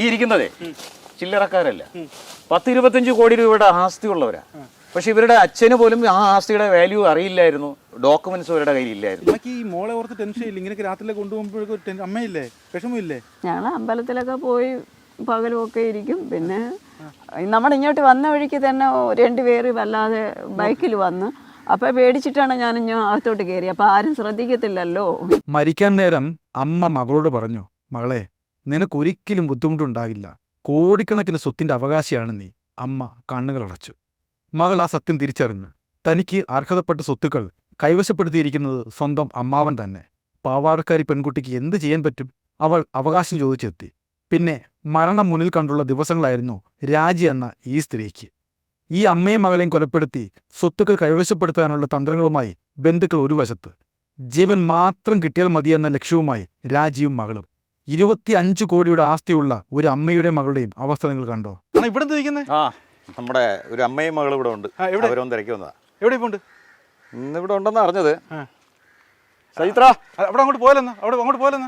ഈ ഇരിക്കുന്നതേ ചില്ലറക്കാരല്ല, 10-25 കോടി രൂപയുടെ ആസ്തിയുള്ളവരാ. പക്ഷെ ഇവരുടെ അച്ഛന് പോലും ആ ആസ്തിയുടെ വാല്യൂ അറിയില്ലായിരുന്നു, ഡോക്യുമെന്റ്സ് അവരുടെ കയ്യിലില്ലായിരുന്നു. ഈ മോളെ ഓർത്ത് ടെൻഷൻ ഇല്ല, ഇങ്ങനെ രാത്രിയിലെ കൊണ്ടുപോകുമ്പോഴേക്കും അമ്മയില്ലേ, വിഷമമില്ലേ? ഞങ്ങൾ അമ്പലത്തിലൊക്കെ പോയി പകലുമൊക്കെ ഇരിക്കും. പിന്നെ നമ്മളിങ്ങോട്ട് വന്ന വഴിക്ക് തന്നെ 2 പേര് വല്ലാതെ ബൈക്കിൽ വന്ന്, അപ്പം പേടിച്ചിട്ടാണ് ഞാൻ അകത്തോട്ട് കയറി. അപ്പം ആരും ശ്രദ്ധിക്കത്തില്ലല്ലോ. മരിക്കാൻ നേരം അമ്മ മകളോട് പറഞ്ഞു, മകളെ നിനക്കൊരിക്കലും ബുദ്ധിമുട്ടുണ്ടാകില്ല, കോടിക്കണക്കിന് സ്വത്തിൻ്റെ അവകാശിയാണ് നീ. അമ്മ കണ്ണുകളടച്ചു. മകൾ ആ സത്യം തിരിച്ചറിഞ്ഞു. തനിക്ക് അർഹതപ്പെട്ട സ്വത്തുക്കൾ കൈവശപ്പെടുത്തിയിരിക്കുന്നത് സ്വന്തം അമ്മാവൻ തന്നെ. പാവാടക്കാരി പെൺകുട്ടിക്ക് എന്ത് ചെയ്യാൻ പറ്റും? അവൾ അവകാശം ചോദിച്ചെത്തി. പിന്നെ മരണം മുന്നിൽ കണ്ടുള്ള ദിവസങ്ങളായിരുന്നു രാജി എന്ന ഈ സ്ത്രീക്ക്. ഈ അമ്മയും മകളെയും കൊലപ്പെടുത്തി സ്വത്തുക്കൾ കൈവശപ്പെടുത്താനുള്ള തന്ത്രങ്ങളുമായി ബന്ധുക്കൾ ഒരു വശത്ത്, ജീവൻ മാത്രം കിട്ടിയാൽ മതിയെന്ന ലക്ഷ്യവുമായി രാജിയും മകളും. 25 കോടിയുടെ ആസ്തിയുള്ള ഒരു അമ്മയുടെയും മകളുടെയും അവസ്ഥ നിങ്ങൾ കണ്ടോ? ഇവിടെ നമ്മുടെ ഒരു അമ്മയും മകളും ഇവിടെ ഉണ്ട്. അവരൊന്നും തിരക്കി വന്നതാ. എവിടെ ഇപ്പൊ ഉണ്ട്? ഇന്നിവിടെ ഉണ്ടെന്ന് അറിഞ്ഞത്. സജിത്ര, അവിടെ അങ്ങോട്ട് പോയാലെന്നാ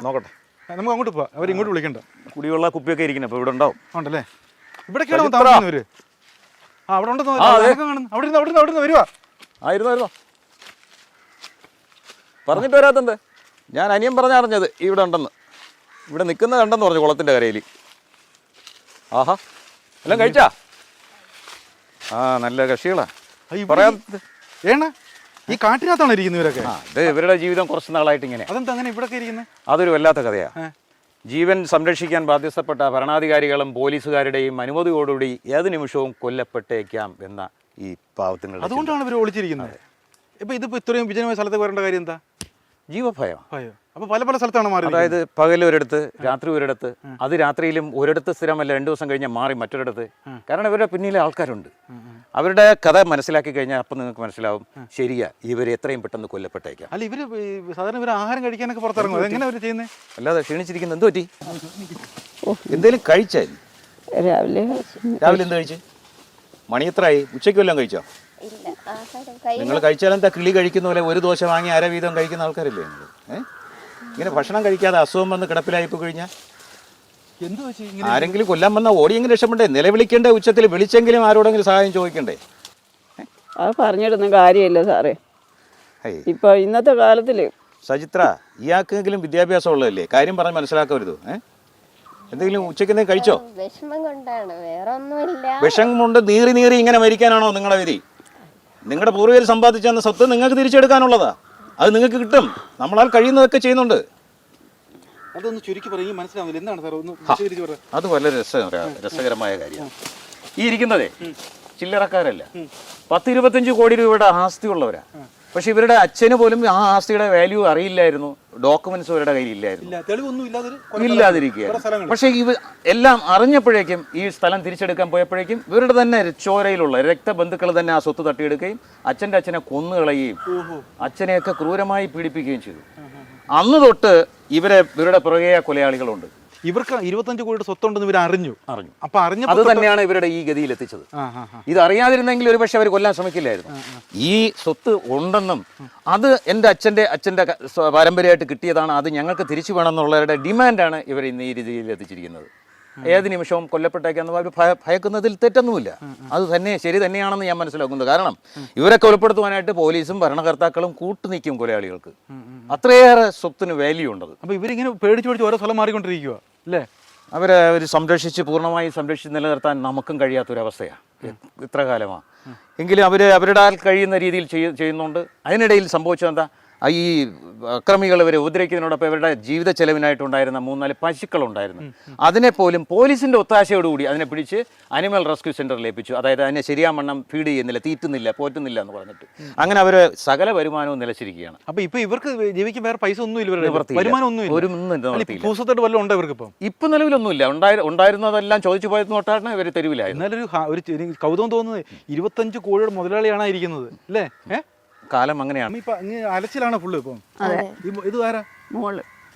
നോക്കട്ടെ, നമുക്ക് അങ്ങോട്ട് പോവാം. അവർ ഇങ്ങോട്ട് വിളിക്കണ്ട. കുടിവെള്ള കുപ്പിയൊക്കെ ഇരിക്കണം, അപ്പൊ ഇവിടെ ഉണ്ടാവും. ഉണ്ടല്ലേ? ഇവിടേക്കാണ് താമസിക്കുന്നവര്. അവിടെ ഉണ്ടെന്ന് അവിടെ വരുവാ. ആയിരുന്നോ പറഞ്ഞിട്ട് വരാത്തത്? ഞാൻ അനിയൻ പറഞ്ഞറിഞ്ഞത് ഇവിടെ ഉണ്ടെന്ന്. ഇവിടെ നിൽക്കുന്ന കണ്ടെന്ന് പറഞ്ഞു, കുളത്തിന്റെ കരയിൽ. ആഹാ, എല്ലാം കഴിച്ചാ? ആ, നല്ല കക്ഷികളാ. ഈ കാട്ടിനകത്താണ് ഇരിക്കുന്നവരൊക്കെ. ഇത് ഇവരുടെ ജീവിതം കുറച്ച് നാളായിട്ട് ഇങ്ങനെ. അതെന്താ അങ്ങനെ ഇവിടെ ഇരിക്കുന്നത്? അതൊരു വല്ലാത്ത കഥയാ. ജീവൻ സംരക്ഷിക്കാൻ ബാധ്യസ്ഥപ്പെട്ട ഭരണാധികാരികളും പോലീസുകാരുടെയും അനുമതിയോടുകൂടി ഏത് നിമിഷവും കൊല്ലപ്പെട്ടേക്കാം എന്ന ഈ പാവത്തിന്. അതുകൊണ്ടാണ് ഇവർ ഒളിച്ചിരിക്കുന്നത്. ഇതിപ്പോ ഇത്രയും വിജയമായ സ്ഥലത്ത് വരേണ്ട കാര്യം എന്താ? ജീവഭയം. അപ്പൊ പല സ്ഥലത്താണ് മാറി. അതായത് പകൽ ഒരിടത്ത്, രാത്രി ഒരിടത്ത്. അത് രാത്രിയിലും ഒരിടത്ത് സ്ഥിരമല്ല, 2 ദിവസം കഴിഞ്ഞാൽ മാറി മറ്റൊരിടത്ത്. കാരണം ഇവരുടെ പിന്നിലെ ആൾക്കാരുണ്ട്. അവരുടെ കഥ മനസ്സിലാക്കി കഴിഞ്ഞാൽ അപ്പം നിങ്ങൾക്ക് മനസ്സിലാവും, ശരിയാ, ഇവർ എത്രയും പെട്ടെന്ന് കൊല്ലപ്പെട്ടേക്കാം. അല്ല, ഇവര് സാധാരണ ഇവർ ആഹാരം കഴിക്കാനൊക്കെ പുറത്തിറങ്ങും. അതെങ്ങനെ അവർ ചെയ്യുന്നത്? അല്ലാതെ ക്ഷീണിച്ചിരിക്കുന്നത് എന്ത് പറ്റി? എന്തേലും കഴിച്ചായിരുന്നു? രാവിലെ എന്ത് കഴിച്ച്? മണി എത്രയായി? ഉച്ചയ്ക്ക് വല്ലതും കഴിച്ചോ? നിങ്ങൾ കഴിച്ചാലെന്താ കിളി കഴിക്കുന്ന പോലെ ഒരു ദോശ വാങ്ങി 1/2 വീതം കഴിക്കുന്ന ആൾക്കാരല്ലേ നിങ്ങൾ? ഇങ്ങനെ ഭക്ഷണം കഴിക്കാതെ അസുഖം വന്ന് കിടപ്പിലായിപ്പോ കഴിഞ്ഞാൽ ആരെങ്കിലും കൊല്ലാൻ വന്നാൽ ഓടിയെങ്കിലും രക്ഷപ്പെടേ? നിലവിളിക്കണ്ടേ? ഉച്ചത്തിൽ വിളിച്ചെങ്കിലും ആരോടെങ്കിലും സഹായം ചോദിക്കണ്ടേ? അത് പറഞ്ഞിടുന്ന കാര്യമില്ല സാറേ. ഇപ്പൊ ഇന്നത്തെ കാലത്തില് സജിത്ര, ഇയാൾക്കെങ്കിലും വിദ്യാഭ്യാസം ഉള്ളതല്ലേ? കാര്യം പറഞ്ഞ് മനസ്സിലാക്കരുത്. എന്തെങ്കിലും ഉച്ചയ്ക്ക് എന്തെങ്കിലും കഴിച്ചോ? വിഷമം കൊണ്ടാണ്, വേറെ ഒന്നുമില്ല. വിഷമം കൊണ്ട് നീറി ഇങ്ങനെ മരിക്കാനാണോ നിങ്ങളുടെ വിധി? നിങ്ങളുടെ പൂർവ്വികർ സമ്പാദിച്ചെന്ന സ്വത്ത് നിങ്ങൾക്ക് തിരിച്ചെടുക്കാനുള്ളതാ. അത് നിങ്ങൾക്ക് കിട്ടും. നമ്മളാൽ കഴിയുന്നതൊക്കെ ചെയ്യുന്നുണ്ട്. അതൊന്ന് ചുരുക്കി പറയും, മനസ്സിലാവില്ല. എന്താണ് സാർ ഒന്ന്? അത് വളരെ രസകരമായ കാര്യമാണ്. ഈ ഇരിക്കുന്നതേ ചില്ലറക്കാരല്ല, 10-25 കോടി രൂപയുടെ ആസ്തിയുള്ളവരാ. പക്ഷെ ഇവരുടെ അച്ഛന് പോലും ആ ആസ്തിയുടെ വാല്യൂ അറിയില്ലായിരുന്നു, ഡോക്യുമെന്റ്സ് അവരുടെ കയ്യിലില്ലായിരുന്നു, ഇല്ലാതിരിക്കുകയായിരുന്നു. പക്ഷെ എല്ലാം അറിഞ്ഞപ്പോഴേക്കും, ഈ സ്ഥലം തിരിച്ചെടുക്കാൻ പോയപ്പോഴേക്കും ഇവരുടെ തന്നെ ചോരയിലുള്ള രക്തബന്ധുക്കൾ തന്നെ ആ സ്വത്ത് തട്ടിയെടുക്കുകയും അച്ഛനെ കൊന്നുകളയുകയും അച്ഛനെയൊക്കെ ക്രൂരമായി പീഡിപ്പിക്കുകയും ചെയ്തു. അന്ന് തൊട്ട് ഇവരുടെ പുറകെ കൊലയാളികളുണ്ട്. ഇവർക്ക് 25 കോടിയുടെ സ്വത്തുണ്ടെന്ന് ഇവർ അറിഞ്ഞു. അപ്പൊ അത് തന്നെയാണ് ഇവരുടെ ഈ ഗതിയിൽ എത്തിച്ചത്. ഇത് അറിയാതിരുന്നെങ്കിൽ ഒരുപക്ഷെ അവർ കൊല്ലാൻ ശ്രമിക്കില്ലായിരുന്നു. ഈ സ്വത്ത് ഉണ്ടെന്നും അത് എൻ്റെ അച്ഛൻ്റെ പാരമ്പര്യമായിട്ട് കിട്ടിയതാണ്, അത് ഞങ്ങൾക്ക് തിരിച്ചു വേണമെന്നുള്ളവരുടെ ഡിമാൻഡാണ് ഇവർ ഇന്ന് ഈ രീതിയിൽ എത്തിച്ചിരിക്കുന്നത്. ഏത് നിമിഷവും കൊല്ലപ്പെട്ടേക്കാന്ന് അവർ ഭയക്കുന്നതിൽ തെറ്റൊന്നുമില്ല. അത് തന്നെ ശരി തന്നെയാണെന്ന് ഞാൻ മനസ്സിലാക്കുന്നത്. കാരണം ഇവരെ കൊലപ്പെടുത്തുവാനായിട്ട് പോലീസും ഭരണകർത്താക്കളും കൂട്ടുനിൽക്കും കൊലയാളികൾക്ക്. അത്രയേറെ സ്വത്തിന് വാല്യൂ ഉണ്ടത്. അപ്പൊ ഇവരിങ്ങനെ പേടിച്ച് ഓരോ സ്ഥലം മാറിക്കൊണ്ടിരിക്കുക അല്ലേ? അവരെ പൂർണ്ണമായി സംരക്ഷിച്ച് നിലനിർത്താൻ നമുക്കും കഴിയാത്തൊരവസ്ഥയാണ്. ഇത്ര കാലമാണ്. എങ്കിലും അവരുടെ കഴിയുന്ന രീതിയിൽ ചെയ്യുന്നുണ്ട്. അതിനിടയിൽ സംഭവിച്ചതെന്താ? ഈ അക്രമികൾ ഇവരെ ഉപദ്രവിക്കുന്നതിനോടൊപ്പം ഇവരുടെ ജീവിത ചെലവിനായിട്ടുണ്ടായിരുന്ന 3-4 പശുക്കളുണ്ടായിരുന്നു. അതിനെപ്പോലും പോലീസിൻ്റെ ഒത്താശയോടുകൂടി അതിനെ പിടിച്ച് അനിമൽ റെസ്ക്യൂ സെൻ്ററിൽ ഏൽപ്പിച്ചു. അതായത് അതിനെ ശരിയാവണ്ണം ഫീഡ് ചെയ്യുന്നില്ല, തീറ്റുന്നില്ല, പോറ്റുന്നില്ല എന്ന് പറഞ്ഞിട്ട് അങ്ങനെ അവർ സകല വരുമാനവും നിലച്ചിരിക്കുകയാണ്. അപ്പോൾ ഇപ്പോൾ ഇവർക്ക് ജീവിക്കാൻ വേറെ പൈസ ഒന്നുമില്ല, ഇപ്പം നിലവിലൊന്നുമില്ല. ഉണ്ടായിരുന്നതെല്ലാം ചോദിച്ചു പോയത് തൊട്ടാണ് ഇവർ തെരുവിലായി. എന്നാലും ഒരു കൗതുകം തോന്നുന്നത് 25 കോടിയുടെ മുതലാളിയാണ് ഇരിക്കുന്നത് അല്ലേ? കാലം അങ്ങനെയാണ്. അലച്ചിലാണ് ഫുള്ള് ഇപ്പം. ഇത് ആരാ?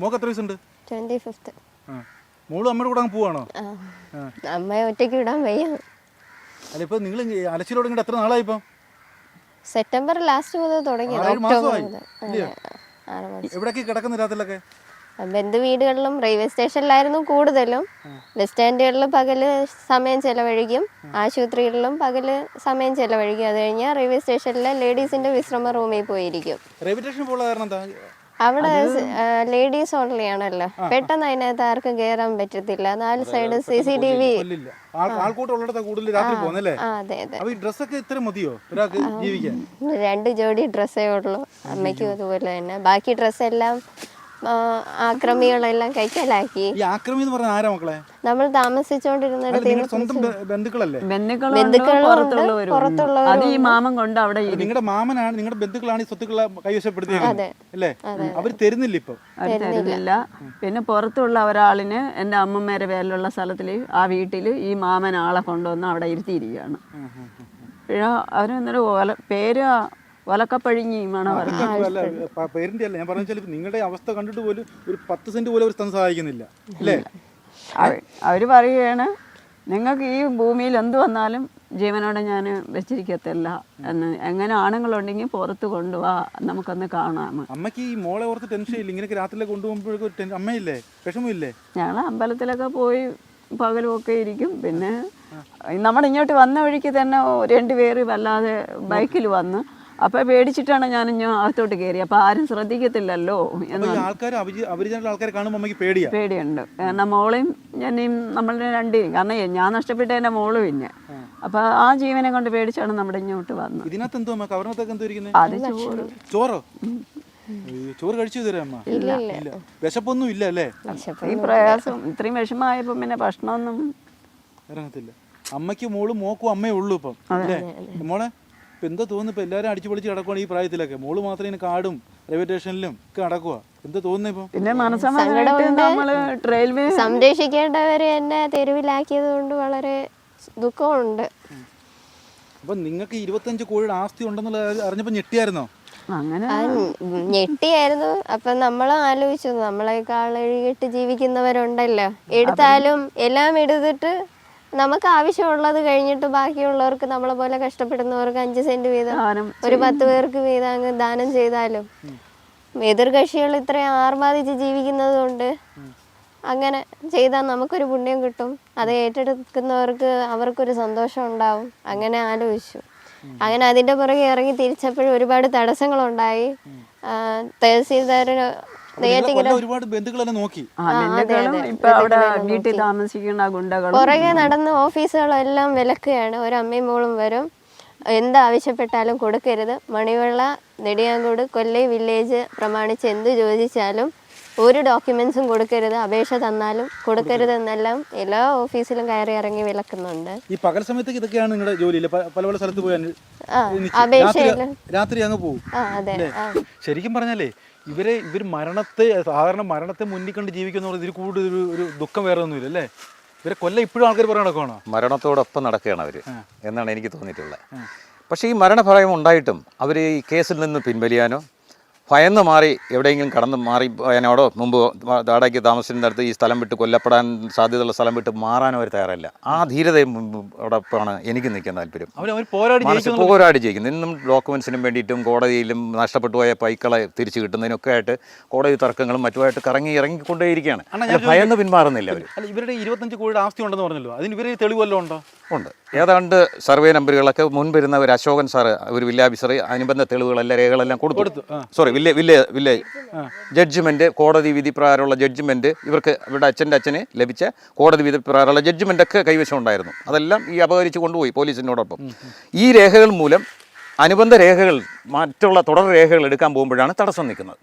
മോക്ക് എത്ര വയസ്സുണ്ട്? 25th. മോള് അമ്മയുടെ കൂടെ പോവാണോ? അമ്മയെ ഒറ്റയ്ക്ക് വിടാൻ വയ്യ. അല്ല, ഇപ്പൊ നിങ്ങൾ അലച്ചിലോട് ഇങ്ങോട്ട് എത്ര നാളായി? ഇപ്പം സെപ്റ്റംബർ ലാസ്റ്റ് മുതൽ തുടങ്ങി. എവിടേക്ക് കിടക്കുന്ന രാത്രിയിലൊക്കെ? ബന്ധുവീടുകളിലും റെയിൽവേ സ്റ്റേഷനിലായിരുന്നു കൂടുതലും. ബസ് സ്റ്റാൻഡുകളിൽ പകല് സമയം ചെലവഴിക്കും, ആശുപത്രികളിലും പകല് സമയം ചെലവഴിക്കും. അത് കഴിഞ്ഞാൽ റെയിൽവേ സ്റ്റേഷനിലെ ലേഡീസിന്റെ വിശ്രമ റൂമിൽ പോയിരിക്കും. റെയിൽവേ സ്റ്റേഷൻ പോലുള്ള കാരണം എന്താ? അവിടെ ലേഡീസ് ഓൺലി ആണല്ലോ, പെട്ടെന്ന് അതിനകത്ത് ആർക്കും കയറാൻ പറ്റത്തില്ല. 4 സൈഡ് CCTV. ആൾക്കൂട്ടം കൂടുതൽ രാത്രി പോകുന്നല്ലേ? അതെ അതെ. അപ്പൊ ഈ ഡ്രസ്സൊക്കെ ഇത്ര മതിയോ ഒരാൾക്ക് ജീവിക്കാൻ? 2 ജോഡി ഡ്രസ്സേ ഉള്ളൂ. അമ്മയ്ക്കും അതുപോലെ തന്നെ. ബാക്കി ഡ്രസ്സെല്ലാം ആക്രമികളെല്ലാം കൈക്കലാക്കി. ഈ ആക്രമി എന്ന് പറഞ്ഞ ആരാ മക്കളെ? നമ്മൾ താമസിച്ചോണ്ടിരുന്നിടത്ത് സ്വന്തം ബന്ധുക്കളല്ലേ? പുറത്തുള്ളവർ അത് ഈ മാമൻ കൊണ്ട് അവിടെ നിങ്ങളുടെ മാമനാണ്, നിങ്ങളുടെ ബന്ധുക്കളാണ് ഈ സ്വത്തുക്കളെ കൈവശപ്പെടുത്തിയത് അല്ലേ? അവര് തരുന്നില്ല ഇപ്പൊ? തരുന്നില്ല. പിന്നെ പുറത്തുള്ള ഒരാളിന് എൻ്റെ അമ്മമ്മേരെ പേരിലുള്ള സ്ഥലത്തിൽ ആ വീട്ടിൽ ഈ മാമൻ ആളെ കൊണ്ടുവന്ന് അവിടെ ഇരുത്തിയിരിക്കുകയാണ്. അവര് പേര് ഒലക്കപ്പഴിഞ്ഞി പേരിന്റെ അല്ല ഞാൻ പറഞ്ഞാൽ, നിങ്ങളുടെ അവസ്ഥ കണ്ടിട്ട് പോലും ഒരു 10 സെന്റ് പോലും അവർ തന്ന് സഹായിക്കുന്നില്ല അല്ലേ? അവർ പറയുകയാണ്, നിങ്ങൾക്ക് ഈ ഭൂമിയിൽ എന്ത് വന്നാലും ജീവനോടെ ഞാൻ വെച്ചിരിക്കത്തില്ല എന്ന്. എങ്ങനെ ആണുങ്ങളുണ്ടെങ്കിൽ പുറത്ത് കൊണ്ടുപോവാ, നമുക്കൊന്ന് കാണാം. അമ്മയ്ക്ക് ഈ മോളെ ഓർത്ത് ടെൻഷൻ ഇല്ല? ഇങ്ങനെ രാത്രിയിലെ കൊണ്ടുപോകുമ്പോഴേക്കും അമ്മയില്ലേ, വിഷമമില്ലേ? ഞങ്ങൾ അമ്പലത്തിലൊക്കെ പോയി പകലുമൊക്കെ ഇരിക്കും. പിന്നെ നമ്മുടെ ഇങ്ങോട്ട് വന്ന വഴിക്ക് തന്നെ 2 പേര് വല്ലാതെ ബൈക്കിൽ വന്ന്, അപ്പോൾ പേടിച്ചിട്ടാണ് ഞാൻ അകത്തോട്ട് കയറി. അപ്പോൾ ആരും ശ്രദ്ധിക്കത്തില്ലല്ലോ എന്ന് ആൾക്കാരെ കാണുമ്പോൾ പേടിയുണ്ട്. കാരണം മോളെയും ഞാനെയും നമ്മളുടെ 2 കാരണം ഞാൻ നഷ്ടപ്പെട്ട എൻ്റെ മോളും പിന്നെ. അപ്പോൾ ആ ജീവനെ കൊണ്ട് പേടിച്ചാണ് നമ്മുടെ ഇങ്ങോട്ട് വന്നത്. അത് ചോറോ? ചോറ് കഴിച്ചു തരാം. വിശപ്പൊന്നും ഇല്ല അല്ലേ? ഈ പ്രയാസം ഇത്രയും വിഷമമായപ്പോൾ പിന്നെ ഭക്ഷണമൊന്നും ഇറങ്ങത്തില്ല. അമ്മയ്ക്ക് മോളും മോക്കും അമ്മയേ ഉള്ളൂ ഇപ്പം അല്ലേ മോളെ? ഇപ്പം എന്താ തോന്നുന്നു? ഇപ്പം എല്ലാവരും അടിച്ചു പൊളിച്ച് കിടക്കുവാണ് ഈ പ്രായത്തിലൊക്കെ. മോള് മാത്രം ഇങ്ങനെ കാടും റെയിൽവേ സ്റ്റേഷനിലും ഒക്കെ നടക്കുക. എന്താ തോന്നുന്നത് ഇപ്പം? പിന്നെ റെയിൽവേ സംരക്ഷിക്കേണ്ടവര് എന്നെ തെരുവിലാക്കിയത് കൊണ്ട് വളരെ ദുഃഖമുണ്ട്. അപ്പം നിങ്ങൾക്ക് 25 കോടിയുടെ ആസ്തി ഉണ്ടെന്നുള്ളത് അറിഞ്ഞപ്പോൾ ഞെട്ടിയായിരുന്നോ? അങ്ങനെ ഞെട്ടിയായിരുന്നു. അപ്പം നമ്മൾ ആലോചിച്ചു, നമ്മളെക്കാൾ എഴുകിട്ട് ജീവിക്കുന്നവരുണ്ടല്ലോ, എടുത്താലും എല്ലാം എടുത്തിട്ട് നമുക്ക് ആവശ്യമുള്ളത് കഴിഞ്ഞിട്ട് ബാക്കിയുള്ളവർക്ക് നമ്മളെ പോലെ കഷ്ടപ്പെടുന്നവർക്ക് 5 സെന്റ് വീതം ഒരു 10 പേർക്ക് വീതം അങ്ങ് ദാനം ചെയ്താലും, എതിർകക്ഷികൾ ഇത്രയും ആർമാദിച്ച് ജീവിക്കുന്നത് കൊണ്ട് അങ്ങനെ ചെയ്താൽ നമുക്കൊരു പുണ്യം കിട്ടും. അത് ഏറ്റെടുക്കുന്നവർക്ക് അവർക്കൊരു സന്തോഷം ഉണ്ടാവും. അങ്ങനെ ആലോചിച്ചു. അങ്ങനെ അതിന്റെ പുറകെ ഇറങ്ങി തിരിച്ചപ്പോഴും ഒരുപാട് തടസ്സങ്ങളുണ്ടായി. തഹസീൽദാർ ഒരുപാട് ബന്ധുക്കളെല്ലാം നോക്കി. വീട്ടിൽ താമസിക്കുന്ന ഗുണ്ടകൾ പുറകെ നടന്ന് ഓഫീസുകളെല്ലാം വിലക്കുകയാണ്. ഒരു അമ്മയും മോളും വരും, എന്താവശ്യപ്പെട്ടാലും കൊടുക്കരുത്. മണിവെള്ള, നെടിയാങ്കോട്, കൊല്ലൈ വില്ലേജ് പ്രമാണിച്ച് എന്ത് ചോദിച്ചാലും ഒരു ഡോക്യുമെന്റ്സും കൊടുക്കരുത്, അപേക്ഷ തന്നാലും കൊടുക്കരുത് എന്നെല്ലാം എല്ലാ ഓഫീസിലും കയറി ഇറങ്ങി വിലക്കുന്നുണ്ട്. ഈ പകൽ സമയത്തേക്ക് ഇതൊക്കെയാണ് നിങ്ങളുടെ ജോലി? പല പല സ്ഥലത്ത് പോയാൽ രാത്രി അങ്ങ് പോകും. ശരിക്കും പറഞ്ഞാലേ ഇവർ സാധാരണ മരണത്തെ മുന്നിൽ കണ്ട് ജീവിക്കുന്ന ഇതിൽ കൂടുതൽ ഒരു ദുഃഖം വേറെ ഒന്നുമില്ല അല്ലേ? ഇവരെ കൊല്ലം ഇപ്പോഴും ആൾക്കാർ പറയാൻ നടക്കുകയാണോ? മരണത്തോടൊപ്പം നടക്കുകയാണ് അവർ എന്നാണ് എനിക്ക് തോന്നിയിട്ടുള്ളത്. പക്ഷേ ഈ മരണഭയം ഉണ്ടായിട്ടും അവർ ഈ കേസിൽ നിന്ന് പിൻവലിയാനോ ഭയന്ന് മാറി എവിടെയെങ്കിലും കടന്ന് മാറി അതിനോടോ മുമ്പ് വാടകയ്ക്ക് താമസിച്ചിടത്ത് ഈ സ്ഥലം വിട്ട് കൊല്ലപ്പെടാൻ സാധ്യതയുള്ള സ്ഥലം വിട്ട് മാറാനോ അവർ തയ്യാറല്ല. ആ ധീരതയോടൊപ്പമാണ് എനിക്ക് നിൽക്കാൻ താല്പര്യം. പോരാടി ജയിക്കുന്നത്. ഇന്നും ഡോക്യുമെൻസിനും വേണ്ടിയിട്ടും കോടതിയിലും നഷ്ടപ്പെട്ടു പോയ പൈക്കളെ തിരിച്ചു കിട്ടുന്നതിനൊക്കെ ആയിട്ട് കോടതി തർക്കങ്ങളും മറ്റുമായിട്ട് ഇറങ്ങിക്കൊണ്ടേയിരിക്കുകയാണ്. ഭയന്ന് പിന്മാറുന്നില്ല അവർ. ഇവരുടെ 25 കോടിയുടെ ആസ്തി ഉണ്ടെന്ന് പറഞ്ഞല്ലോ, അതിന് ഇവരെ തെളിവല്ലോ ഉണ്ടോ? ഉണ്ട്. ഏതാണ്ട് സർവേ നമ്പറുകളൊക്കെ മുൻപിരുന്ന ഒരു അശോകൻ സാർ, ഒരു വില്ലേജ് ഓഫീസർ, അനുബന്ധ തെളിവുകളെല്ലാം രേഖകളെല്ലാം കൊടുത്തു. സോറി, വില്ലേജ് ജഡ്ജ്മെന്റ്, കോടതി വിധി പ്രകാരമുള്ള ജഡ്ജ്മെന്റ്, ഇവർക്ക് ഇവരുടെ അച്ഛന് ലഭിച്ച കോടതി വിധി പ്രകാരമുള്ള ജഡ്ജ്മെന്റ് ഒക്കെ കൈവശം ഉണ്ടായിരുന്നു. അതെല്ലാം ഈ അപഹരിച്ചു കൊണ്ടുപോയി പോലീസിനോടൊപ്പം. ഈ രേഖകൾ മൂലം അനുബന്ധ രേഖകൾ, മറ്റുള്ള തുടർ രേഖകൾ എടുക്കാൻ പോകുമ്പോഴാണ് തടസ്സം നിൽക്കുന്നത്.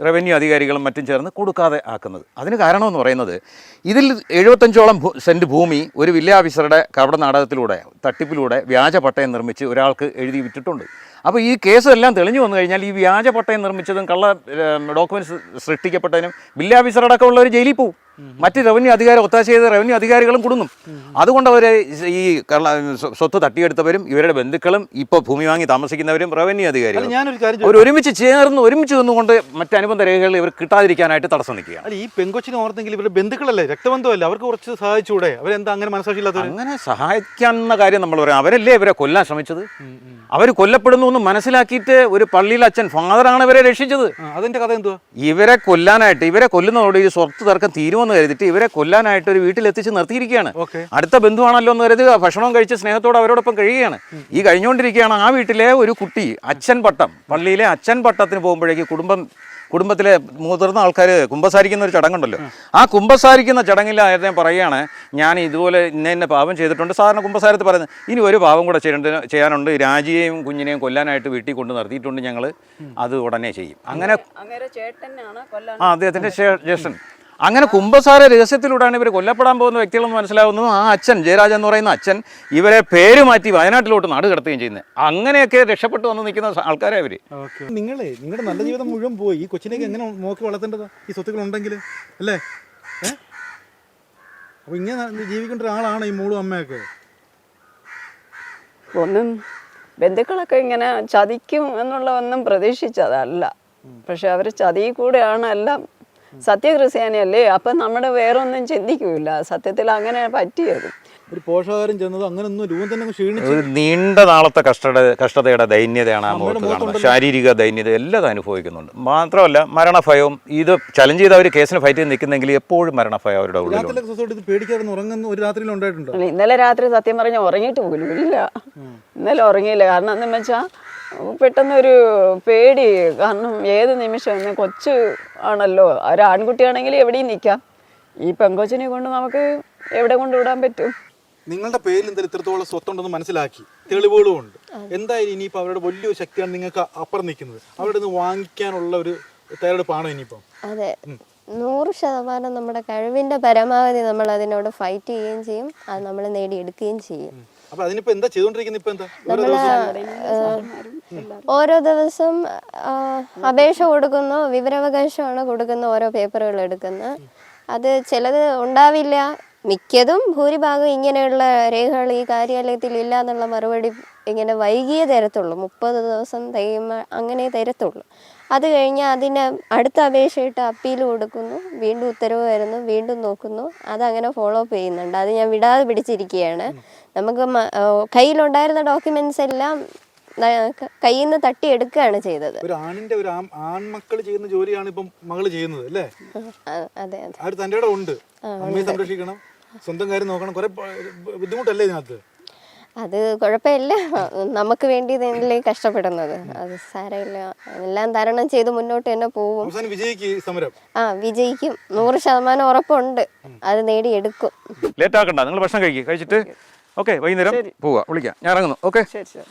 റവന്യൂ അധികാരികളും മറ്റും ചേർന്ന് കൊടുക്കാതെ ആക്കുന്നത്. അതിന് കാരണമെന്ന് പറയുന്നത്, ഇതിൽ 75ഓളം സെൻറ്റ് ഭൂമി ഒരു വില്ലേജ് ഓഫീസറുടെ കപട നാടകത്തിലൂടെ, തട്ടിപ്പിലൂടെ വ്യാജ പട്ടയം നിർമ്മിച്ച് ഒരാൾക്ക് എഴുതി വിറ്റിട്ടുണ്ട്. അപ്പോൾ ഈ കേസെല്ലാം തെളിഞ്ഞു വന്നു കഴിഞ്ഞാൽ ഈ വ്യാജ പട്ടയം നിർമ്മിച്ചതും കള്ള ഡോക്യുമെൻറ്റ്സ് സൃഷ്ടിക്കപ്പെട്ടതിനും വില്ലേജ് ഓഫീസർ അടക്കമുള്ളവർ ജയിലിൽ പോകും. മറ്റ് റവന്യൂ അധികാരി ഒത്താശ ചെയ്ത റവന്യൂ അധികാരികളും കുടുങ്ങും. അതുകൊണ്ട് അവർ ഈ സ്വത്ത് തട്ടിയെടുത്തവരും ഇവരുടെ ബന്ധുക്കളും ഇപ്പോൾ ഭൂമി വാങ്ങി താമസിക്കുന്നവരും റവന്യൂ അധികാരികളും അവർ ഒരുമിച്ച് നിന്നുകൊണ്ട് മറ്റനുബന്ധ രേഖകൾ ഇവർ കിട്ടാതിരിക്കാനായിട്ട് തടസ്സം നിൽക്കുകയാണ്. ഈ പെങ്കൊച്ചിനെ ഓർത്തെങ്കിൽ ഇവരുടെ ബന്ധുക്കളല്ലേ, രക്തബന്ധമല്ലേ, അവർക്ക് കുറച്ച് സഹായിച്ചൂടെ? അവരെന്താ അങ്ങനെ മനസ്സാക്ഷിയില്ലാത്തവർ? അങ്ങനെ സഹായിക്കാവുന്ന കാര്യം നമ്മൾ പറയാം. അവരല്ലേ ഇവരെ കൊല്ലാൻ ശ്രമിച്ചത്. അവർ കൊല്ലപ്പെടുന്നു എന്ന് മനസ്സിലാക്കിയിട്ട് ഒരു പള്ളിയിലെ അച്ഛൻ ഫാദറാണ് ഇവരെ രക്ഷിച്ചത്. അതിന്റെ കഥ എന്തുവാ? ഇവരെ കൊല്ലാനായിട്ട്, ഇവരെ കൊല്ലുന്നതോടെ ഈ സ്വത്ത് തർക്കം തീരുമെന്ന് കരുതിയിട്ട് ഇവരെ കൊല്ലാനായിട്ട് ഒരു വീട്ടിലെത്തിച്ച് നിർത്തിയിരിക്കുകയാണ്. അടുത്ത ബന്ധുവാണല്ലോ എന്ന് കരുതുക, ഭക്ഷണം കഴിച്ച് സ്നേഹത്തോടെ അവരോടൊപ്പം കഴിയുകയാണ്. ഈ കഴിഞ്ഞുകൊണ്ടിരിക്കുകയാണ് ആ വീട്ടിലെ ഒരു കുട്ടി അച്ഛൻ പട്ടം, പള്ളിയിലെ അച്ഛൻ പട്ടത്തിന് പോകുമ്പോഴേക്ക് കുടുംബത്തിലെ മുതിർന്ന ആൾക്കാർ കുമ്പസാരിക്കുന്ന ഒരു ചടങ്ങുണ്ടല്ലോ, ആ കുമ്പസാരിക്കുന്ന ചടങ്ങിൽ അദ്ദേഹം പറയുകയാണ്, ഞാൻ ഇതുപോലെ ഇന്ന പാപം ചെയ്തിട്ടുണ്ട്. സാധാരണ കുമ്പസാരത്തിൽ പറയുന്നത് ഇനി ഒരു പാപം കൂടെ ചെയ്യാനുണ്ട്, രാജിയെയും കുഞ്ഞിനെയും കൊല്ലാനായിട്ട് വീട്ടിൽ കൊണ്ട് നിർത്തിയിട്ടുണ്ട്, ഞങ്ങൾ അത് ഉടനെ ചെയ്യും. അങ്ങനെ അദ്ദേഹത്തിൻ്റെ ജ്യേഷ്ഠൻ. അങ്ങനെ കുമ്പസാര രഹസ്യത്തിലൂടെയാണ് ഇവർ കൊല്ലപ്പെടാൻ പോകുന്ന വ്യക്തികളെന്ന് മനസ്സിലാവുന്നു. ആ അച്ഛൻ ജയരാജൻ എന്ന് പറയുന്ന അച്ഛൻ ഇവരെ പേര് മാറ്റി വയനാട്ടിലോട്ട് നാട് കടത്തുകയും ചെയ്യുന്നത്. അങ്ങനെയൊക്കെ രക്ഷപ്പെട്ടു വന്ന് നിൽക്കുന്ന ആൾക്കാരെ അവര്. നിങ്ങളുടെ നല്ല ജീവിതം മുഴുവൻ പോയി. ഈ കൊച്ചിനേക്ക് എങ്ങനെ നോക്കി വളർത്തേണ്ടതാ ഈ സ്വത്തുക്കൾ ഉണ്ടെങ്കിൽ അല്ലേ? അപ്പൊ ഇങ്ങനെ ജീവിക്കേണ്ട ഒരാളാണ് ഈ മോളും അമ്മയൊക്കെ. ഒന്നും ബന്ധുക്കളൊക്കെ ഇങ്ങനെ ചതിക്കും എന്നുള്ള ഒന്നും പ്രതീക്ഷിച്ചതല്ല. പക്ഷെ അവർ ചതിയിൽ കൂടെയാണ് എല്ലാം. സത്യക്രിസ്ത്യാനിയല്ലേ, അപ്പം നമ്മുടെ വേറെ ഒന്നും ചിന്തിക്കൂല. സത്യത്തിൽ അങ്ങനെ പറ്റിയത്. ഒരു പോഷകാരം ചെന്നത് അങ്ങനൊന്നും രൂപം തന്നെ ക്ഷീണിച്ചു. ഒരു നീണ്ട നാളത്തെ കഷ്ടതയുടെ ദൈന്യതയാണ് ആ മുഖത്ത് കാണുന്നത്. ശാരീരിക ദൈന്യത എല്ലാം അനുഭവിക്കുന്നുണ്ട്. മാത്രമല്ല മരണഭയവും. ഇത് ചലഞ്ച് ചെയ്ത് അവർ കേസിന് ഫൈറ്റ് ചെയ്ത് നിൽക്കുന്നെങ്കിൽ എപ്പോഴും മരണഭയം അവരുടെ ഉള്ളിൽ. പേടിക്കാതെ ഉറങ്ങുന്ന ഒരു രാത്രിയിൽ ഉണ്ടായിട്ടുണ്ടോ? ഇന്നലെ രാത്രി സത്യം പറഞ്ഞാൽ ഉറങ്ങിയിട്ട് പോലും ഇല്ല. ഇന്നലെ ഉറങ്ങിയില്ല. കാരണം എന്താണെന്ന് വെച്ചാൽ പെട്ടെന്നൊരു പേടി. കാരണം ഏത് നിമിഷം കൊച്ചു ആണല്ലോ, ഒരു ആൺകുട്ടിയാണെങ്കിൽ എവിടെയും നിൽക്കാം. ഈ പെങ്കൊച്ചിനെ കൊണ്ട് നമുക്ക് എവിടെ കൊണ്ടുവിടാൻ പറ്റും? നിങ്ങളുടെ പേരിൽ എന്തായാലും ഇത്രത്തോളം സ്വത്തുണ്ടെന്ന് മനസ്സിലാക്കി, തെളിവുകളും ഉണ്ട്. എന്തായാലും ഇനിയിപ്പോൾ അവരുടെ വലിയൊരു ശക്തിയാണ് നിങ്ങൾക്ക് അപ്പുറം നിൽക്കുന്നത്. അവരുടെ നിന്ന് വാങ്ങിക്കാനുള്ള ഒരു തയ്യാറെടുപ്പാണോ ഇനിയിപ്പം? അതെ, 100% നമ്മുടെ കഴിവിന്റെ പരമാവധി നമ്മൾ അതിനോട് ഫൈറ്റ് ചെയ്യുകയും ചെയ്യും, അത് നമ്മൾ നേടിയെടുക്കുകയും ചെയ്യും. അപ്പൊ അതിനിപ്പോ എന്താ ചെയ്തോണ്ടിരിക്കുന്നത്? ഇപ്പൊ എന്താ ഓരോ ദിവസം അപേക്ഷ കൊടുക്കുന്നു, വിവരാവകാശമാണ് കൊടുക്കുന്ന, ഓരോ പേപ്പറുകൾ എടുക്കുന്നത്. അത് ചിലത് ഉണ്ടാവില്ല, മിക്കതും ഭൂരിഭാഗം ഇങ്ങനെയുള്ള രേഖകൾ ഈ കാര്യാലയത്തിൽ ഇല്ല എന്നുള്ള മറുപടി ഇങ്ങനെ വൈകിയേ തരത്തുള്ളൂ. 30 ദിവസം തികയുമ്പോൾ അങ്ങനെ തരത്തുള്ളൂ. അത് കഴിഞ്ഞ് അതിന് അടുത്ത അപേക്ഷയിട്ട് അപ്പീൽ കൊടുക്കുന്നു, വീണ്ടും ഉത്തരവ് വരുന്നു, വീണ്ടും നോക്കുന്നു. അതങ്ങനെ ഫോളോ അപ്പ് ചെയ്യുന്നുണ്ട്. അത് ഞാൻ വിടാതെ പിടിച്ചിരിക്കുകയാണ്. നമുക്ക് കയ്യിലുണ്ടായിരുന്ന ഡോക്യുമെന്റ്സ് എല്ലാം കയ്യിൽ നിന്ന് തട്ടിയെടുക്കുകയാണ് ചെയ്തത്. ഒരു ആണിന്റെ ഒരു ആൺമക്കൾ ചെയ്യുന്ന ജോലിയാണ് ഇപ്പം മകള് ചെയ്യുന്നത് അല്ലേ? അതെ അതെ. ആ ഒരു തന്റെ ഇടം ഉണ്ട്. അമ്മയെ സംരക്ഷിക്കണം, സ്വന്തം കാര്യം നോക്കണം. കുറെ ബുദ്ധിമുട്ടല്ലേ ഇതിനകത്ത്? അത് കുഴപ്പമില്ല, നമുക്ക് വേണ്ടി തന്നെയല്ലേ കഷ്ടപ്പെടുന്നത്. അത് സാരമില്ല, എല്ലാം തരണം ചെയ്ത് മുന്നോട്ട് തന്നെ പോകും. വിജയിക്കും സമരം. വിജയിക്കും, 100% ഉറപ്പുണ്ട്. അത് നേടിയെടുക്കും. ലേറ്റ് ആക്കണ്ട, നിങ്ങൾ ഭക്ഷണം കഴിച്ചിട്ട് ഓക്കെ വൈകുന്നേരം പോവാ, വിളിക്കാം, ഞാൻ ഇറങ്ങുന്നു. ഓക്കെ. ശരി ശരി.